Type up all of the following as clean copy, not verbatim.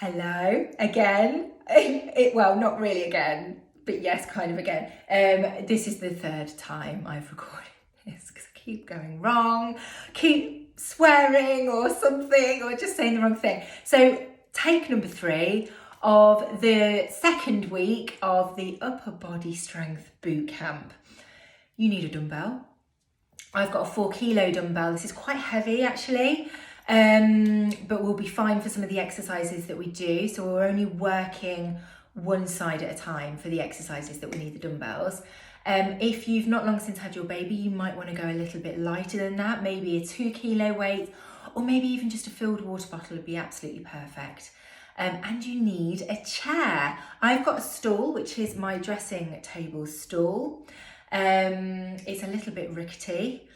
Hello again. Well, not really again, but yes, kind of again. This is the third time I've recorded this because I keep going wrong, keep swearing or something, or just saying the wrong thing. So take number 3 of the second week of the upper body strength boot camp. You need a dumbbell. I've got a 4 kilo dumbbell. This is quite heavy actually. But we'll be fine for some of the exercises that we do. So we're only working one side at a time for the exercises that we need the dumbbells. If you've not long since had your baby, you might want to go a little bit lighter than that, maybe a 2 kilo weight, or maybe even just a filled water bottle would be absolutely perfect. And you need a chair. I've got a stool, which is my dressing table stool. It's a little bit rickety.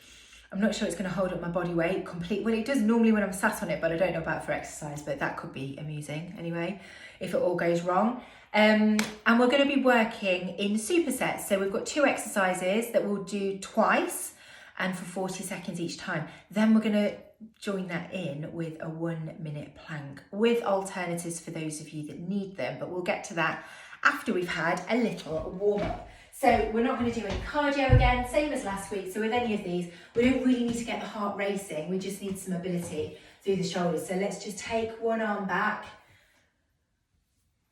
I'm not sure it's going to hold up my body weight completely. Well, it does normally when I'm sat on it, but I don't know about for exercise, but that could be amusing anyway, if it all goes wrong. And we're going to be working in supersets. So we've got 2 exercises that we'll do twice and for 40 seconds each time. Then we're going to join that in with a 1-minute plank with alternatives for those of you that need them. But we'll get to that after we've had a little warm up. So we're not going to do any cardio again, same as last week. So with any of these, we don't really need to get the heart racing. We just need some mobility through the shoulders. So let's just take one arm back.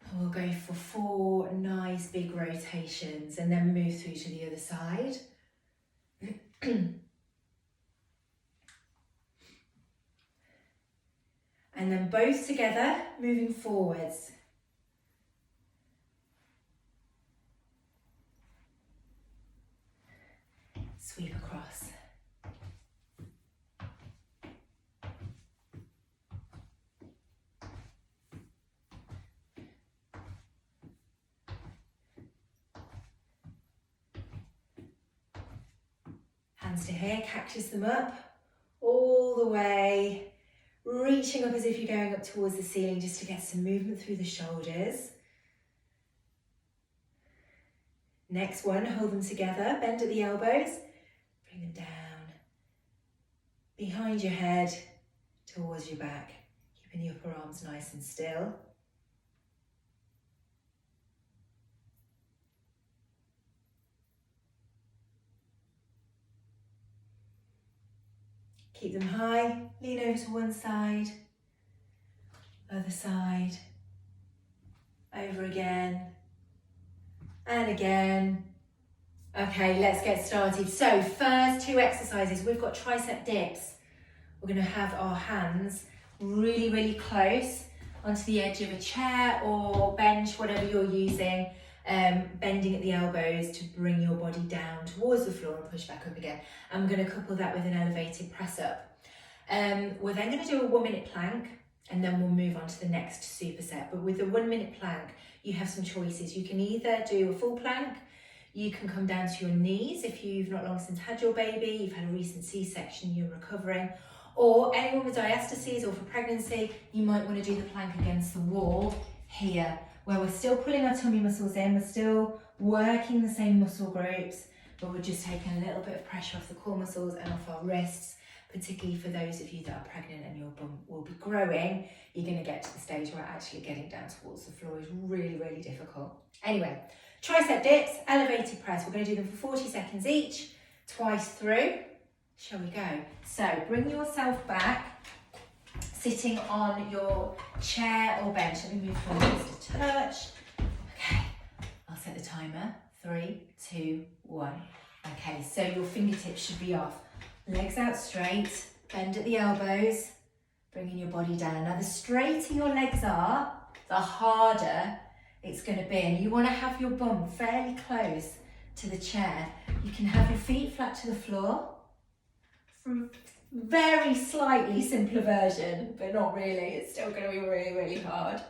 And we'll go for 4 nice big rotations and then move through to the other side. And then both together, moving forwards. Sweep across. Hands to here, cactus them up, all the way, reaching up as if you're going up towards the ceiling just to get some movement through the shoulders. Next one, hold them together, bend at the elbows. Bring them down, behind your head, towards your back, keeping the upper arms nice and still. Keep them high, lean over to one side, other side, over again, and again. Okay, let's get started. So first 2 exercises, we've got tricep dips. We're going to have our hands really, really close onto the edge of a chair or bench, whatever you're using, bending at the elbows to bring your body down towards the floor and push back up again. I'm going to couple that with an elevated press up. We're then going to do a 1-minute plank and then we'll move on to the next superset. But with the 1-minute plank, you have some choices. You can either do a full plank. You can come down to your knees if you've not long since had your baby, you've had a recent C-section, you're recovering, or anyone with diastases or for pregnancy, you might want to do the plank against the wall here, where we're still pulling our tummy muscles in, we're still working the same muscle groups, but we're just taking a little bit of pressure off the core muscles and off our wrists, particularly for those of you that are pregnant and your bum will be growing. You're going to get to the stage where actually getting down towards the floor is really, really difficult. Anyway, tricep dips, elevated press. We're going to do them for 40 seconds each, twice through. Shall we go? So bring yourself back, sitting on your chair or bench. Let me move forward just a touch. Okay, I'll set the timer. 3, 2, 1. Okay, so your fingertips should be off. Legs out straight, bend at the elbows, bringing your body down. Now the straighter your legs are, the harder it's going to be, and you want to have your bum fairly close to the chair. You can have your feet flat to the floor. Very slightly simpler version, but not really. It's still going to be really, really hard.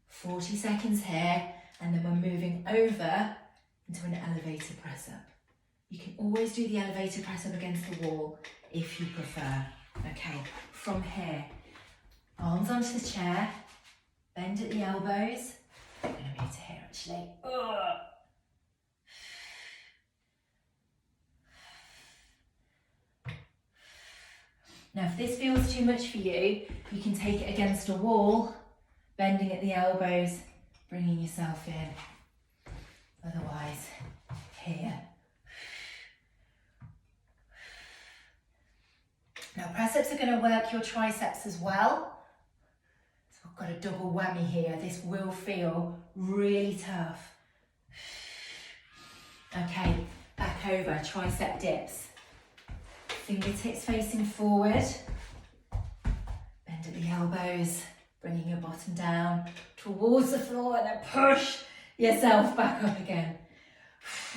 40 seconds here, and then we're moving over into an elevated press up. You can always do the elevated press up against the wall if you prefer. Okay, from here, arms onto the chair, bend at the elbows. I'm going to move to here actually. Now, if this feels too much for you, you can take it against a wall, bending at the elbows, bringing yourself in. Otherwise, here. Now, press-ups are going to work your triceps as well. So I've got a double whammy here. This will feel really tough. Okay, back over, tricep dips. Fingertips facing forward. Bend at the elbows, bringing your bottom down towards the floor and then push yourself back up again.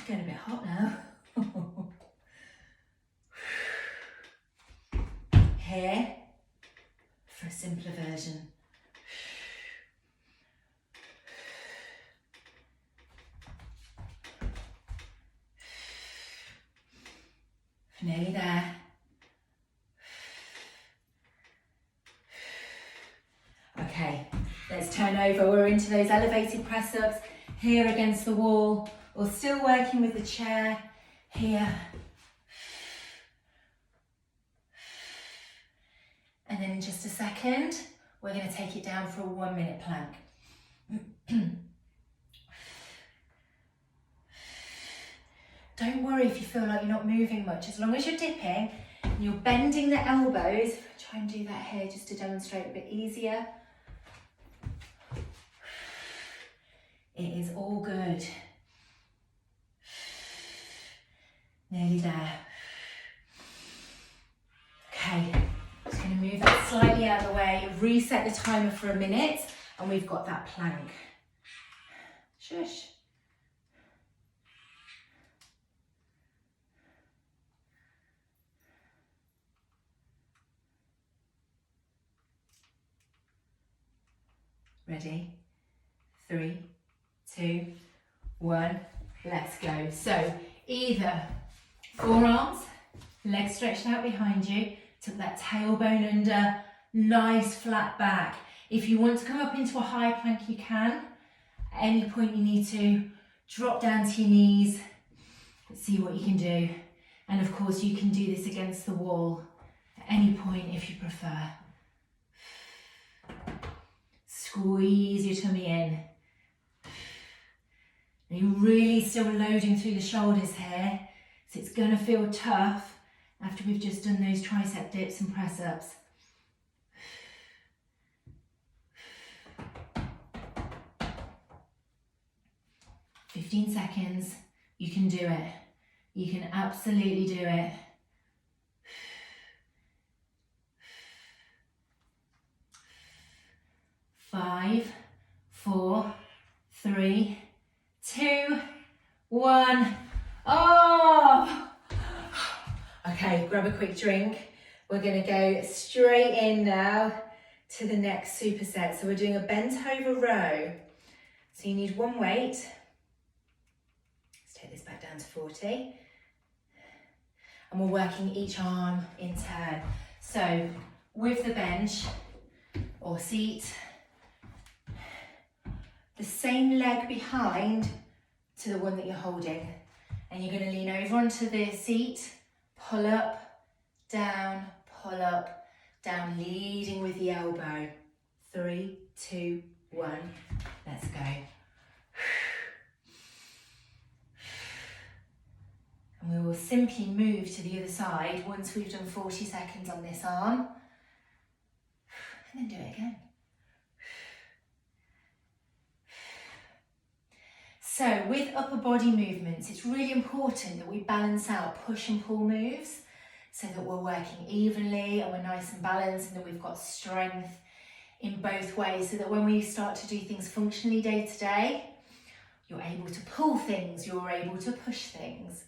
Getting a bit hot now. Here, for a simpler version. Nearly there. Okay, let's turn over. We're into those elevated press-ups. Here against the wall, or still working with the chair. Here. And then in just a second, we're going to take it down for a 1 minute plank. Don't worry if you feel like you're not moving much. As long as you're dipping, and you're bending the elbows. Try and do that here just to demonstrate a bit easier. It is all good. Nearly there. Okay, just going to move that slightly out of the way, reset the timer for a minute, and we've got that plank. Shush. Ready? 3, 2, 1, let's go. So either forearms, legs stretched out behind you, tuck that tailbone under, nice flat back. If you want to come up into a high plank, you can. At any point you need to drop down to your knees, see what you can do. And of course you can do this against the wall at any point if you prefer. Squeeze your tummy in. Now you're really still loading through the shoulders here, so it's going to feel tough after we've just done those tricep dips and press-ups. "15 seconds, you can do it. You can absolutely do it. 5, 4, 3, 2, 1. Oh! Okay, grab a quick drink. We're going to go straight in now to the next superset. So we're doing a bent over row. So you need one weight. Let's take this back down to 40. And we're working each arm in turn. So with the bench or seat, the same leg behind to the one that you're holding. And you're going to lean over onto the seat, pull up, down, leading with the elbow. 3, 2, 1, let's go. And we will simply move to the other side once we've done 40 seconds on this arm. And then do it again. So with upper body movements, it's really important that we balance out push and pull moves so that we're working evenly and we're nice and balanced and that we've got strength in both ways so that when we start to do things functionally day to day, you're able to pull things, you're able to push things.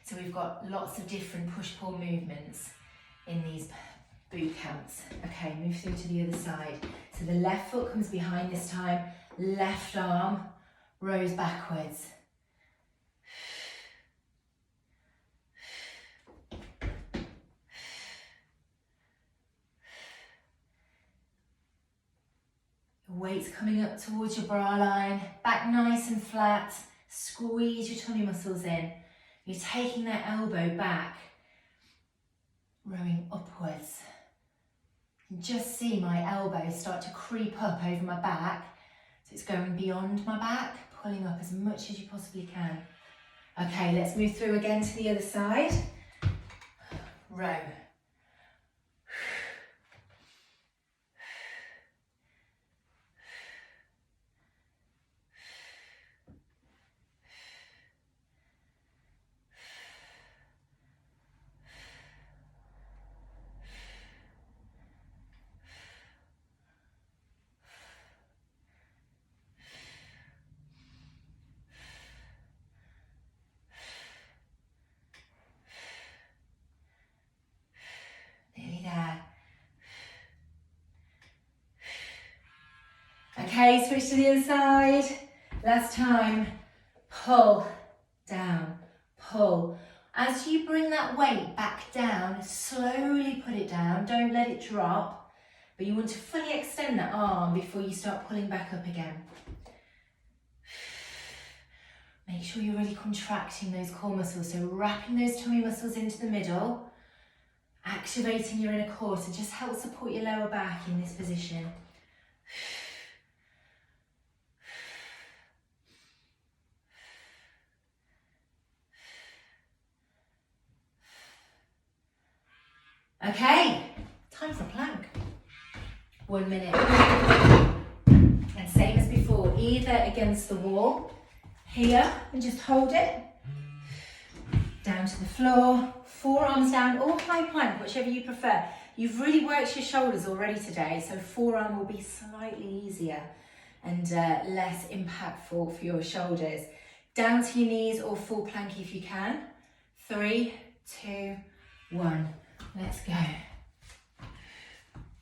So we've got lots of different push-pull movements in these boot camps. Okay, move through to the other side. So the left foot comes behind this time, left arm rows backwards. Your weight's coming up towards your bra line, back nice and flat, squeeze your tummy muscles in. You're taking that elbow back rowing upwards. You can just see my elbows start to creep up over my back. So it's going beyond my back, pulling up as much as you possibly can. Okay, let's move through again to the other side. Row. Nearly there. Okay, switch to the other side. Last time. Pull, down, pull. As you bring that weight back down, slowly put it down. Don't let it drop. But you want to fully extend that arm before you start pulling back up again. Make sure you're really contracting those core muscles. So wrapping those tummy muscles into the middle. Activating your inner core to just help support your lower back in this position. Okay, time for a plank. 1 minute. And same as before, either against the wall, here, and just hold it. Down to the floor, forearms down, or high plank, whichever you prefer. You've really worked your shoulders already today, so forearm will be slightly easier and less impactful for your shoulders. Down to your knees or full plank if you can. 3, 2, 1. Let's go.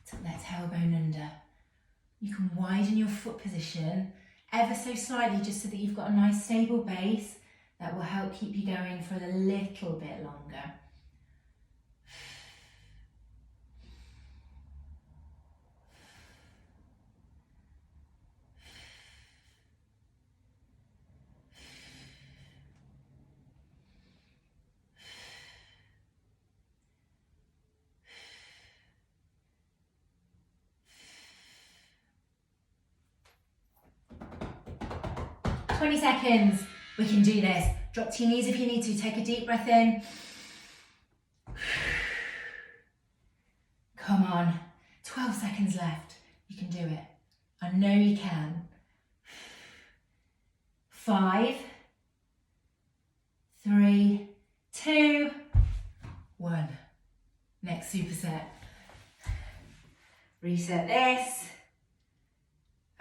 Tuck that tailbone under. You can widen your foot position ever so slightly just so that you've got a nice stable base. That will help keep you going for a little bit longer. "20 seconds. We can do this. Drop to your knees if you need to. Take a deep breath in. Come on. 12 seconds left. You can do it. I know you can. 5, 3, 2, 1. Next superset. Reset this.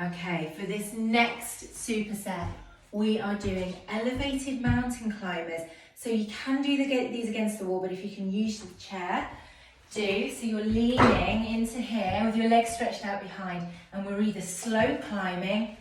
Okay, for this next superset, we are doing elevated mountain climbers. So you can do these against the wall, but if you can use the chair, do. So you're leaning into here with your legs stretched out behind, and we're either slow climbing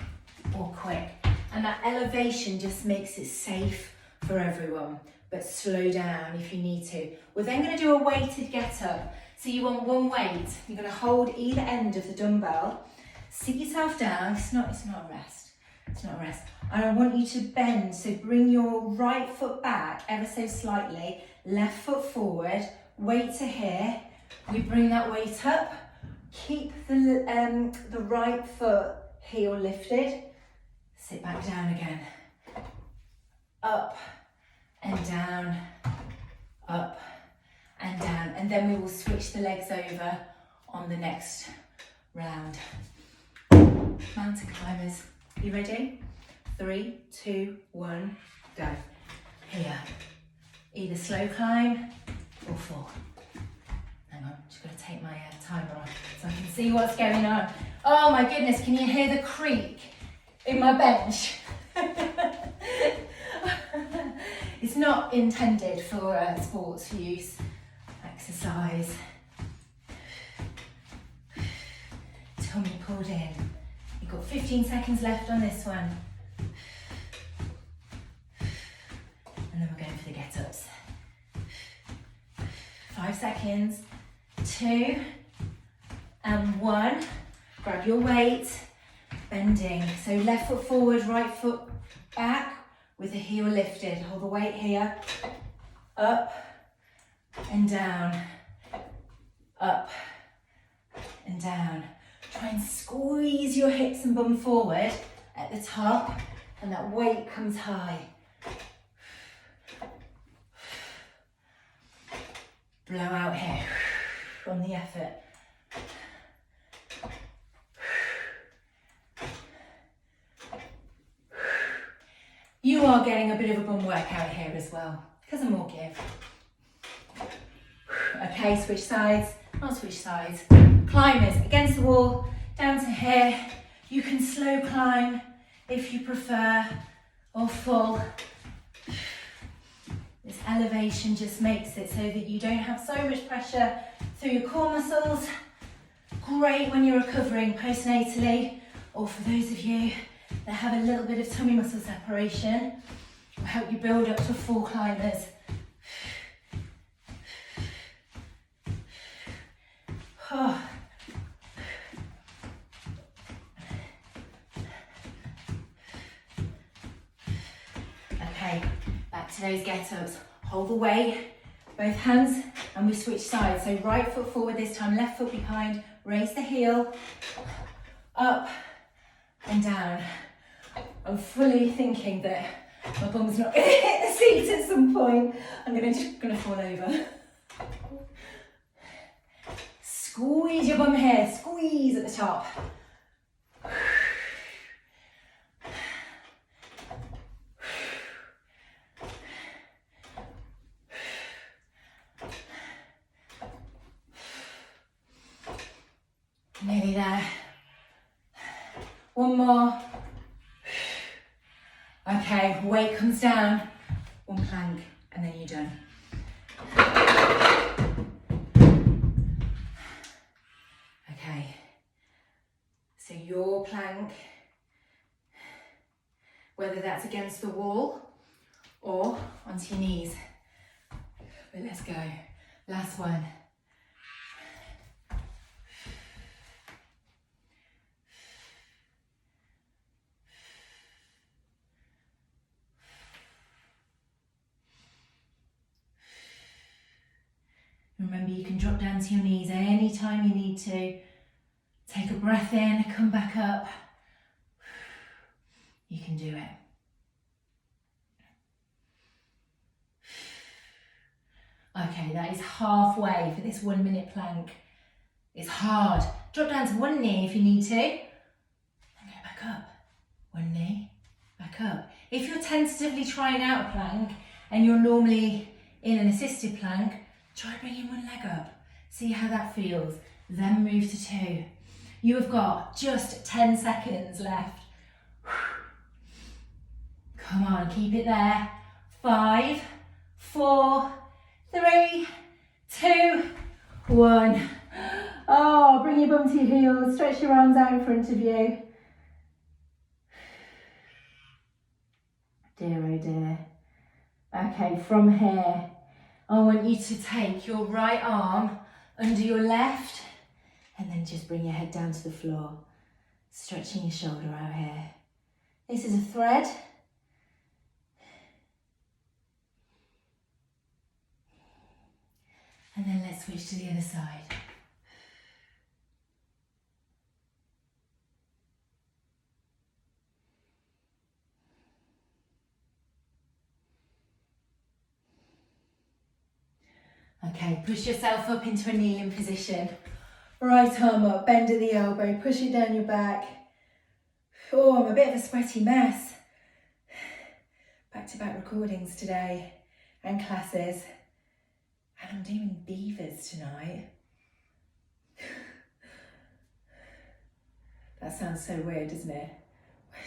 or quick. And that elevation just makes it safe for everyone, but slow down if you need to. We're then going to do a weighted get up. So you want one weight. You're going to hold either end of the dumbbell. Sit yourself down. It's not a rest. It's not a rest. And I want you to bend. So bring your right foot back ever so slightly. Left foot forward. Weight to here. We bring that weight up. Keep the right foot heel lifted. Sit back down again. Up and down. Up and down. And then we will switch the legs over on the next round. Mountain climbers, you ready? 3, 2, 1, go. Here. Either slow climb or fall. Hang on, just got to take my timer off so I can see what's going on. Oh my goodness, can you hear the creak in my bench? It's not intended for sports use. Exercise. Tummy pulled in. You've got 15 seconds left on this one. And then we're going for the get-ups. 5 seconds. 2 and 1. Grab your weight. Bending. So left foot forward, right foot back with the heel lifted. Hold the weight here. Up and down. up and down. Try and squeeze your hips and bum forward at the top, and that weight comes high. Blow out here from the effort. You are getting a bit of a bum workout here as well, because of more give. Okay, switch sides, not switch sides. Climbers against the wall, down to here. You can slow climb if you prefer, or full. This elevation just makes it so that you don't have so much pressure through your core muscles. Great when you're recovering postnatally, or for those of you that have a little bit of tummy muscle separation. Will help you build up to full climbers. Oh. Okay, back to those get-ups. Hold the weight, both hands, and we switch sides. So right foot forward this time, left foot behind, raise the heel, up and down. I'm fully thinking that my bum's not going to hit the seat at some point. I'm just going to fall over. Squeeze your bum here, squeeze at the top. Nearly there. One more. Okay, weight comes down. One plank, and then you're done. Okay, so your plank, whether that's against the wall or onto your knees. But let's go. Last one. Remember, you can drop down to your knees anytime you need to. Take a breath in, come back up. You can do it. Okay, that is halfway for this 1 minute plank. It's hard. Drop down to one knee if you need to. And go back up. One knee, back up. If you're tentatively trying out a plank and you're normally in an assisted plank, try bringing one leg up. See how that feels. Then move to two. You have got just 10 seconds left. Come on, keep it there. 5, 4, 3, 2, 1. Oh, bring your bum to your heels. Stretch your arms out in front of you. Dear, oh dear. Okay, from here, I want you to take your right arm under your left and then just bring your head down to the floor, stretching your shoulder out here. This is a thread. And then let's switch to the other side. Okay, push yourself up into a kneeling position. Right arm up, bend at the elbow, push it down your back. Oh, I'm a bit of a sweaty mess. Back-to-back recordings today and classes. And I'm doing beavers tonight. That sounds so weird, doesn't it?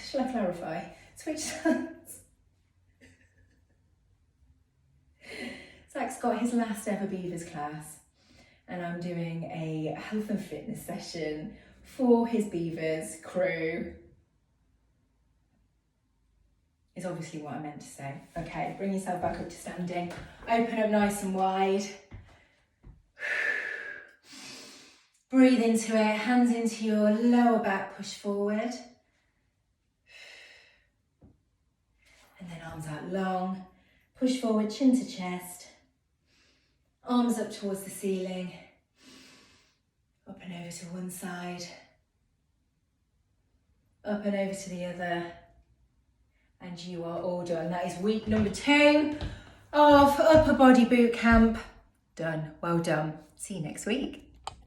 Shall I clarify? Switch sides. Zach's got his last ever beavers class, and I'm doing a health and fitness session for his beavers crew. Is obviously what I meant to say. Okay, bring yourself back up to standing. Open up nice and wide. Breathe into it, hands into your lower back, push forward. And then arms out long, push forward, chin to chest. Arms up towards the ceiling. and over to one side, up and over to the other, and you are all done. That is week number 2 of Upper Body Bootcamp. Done. Well done. See you next week.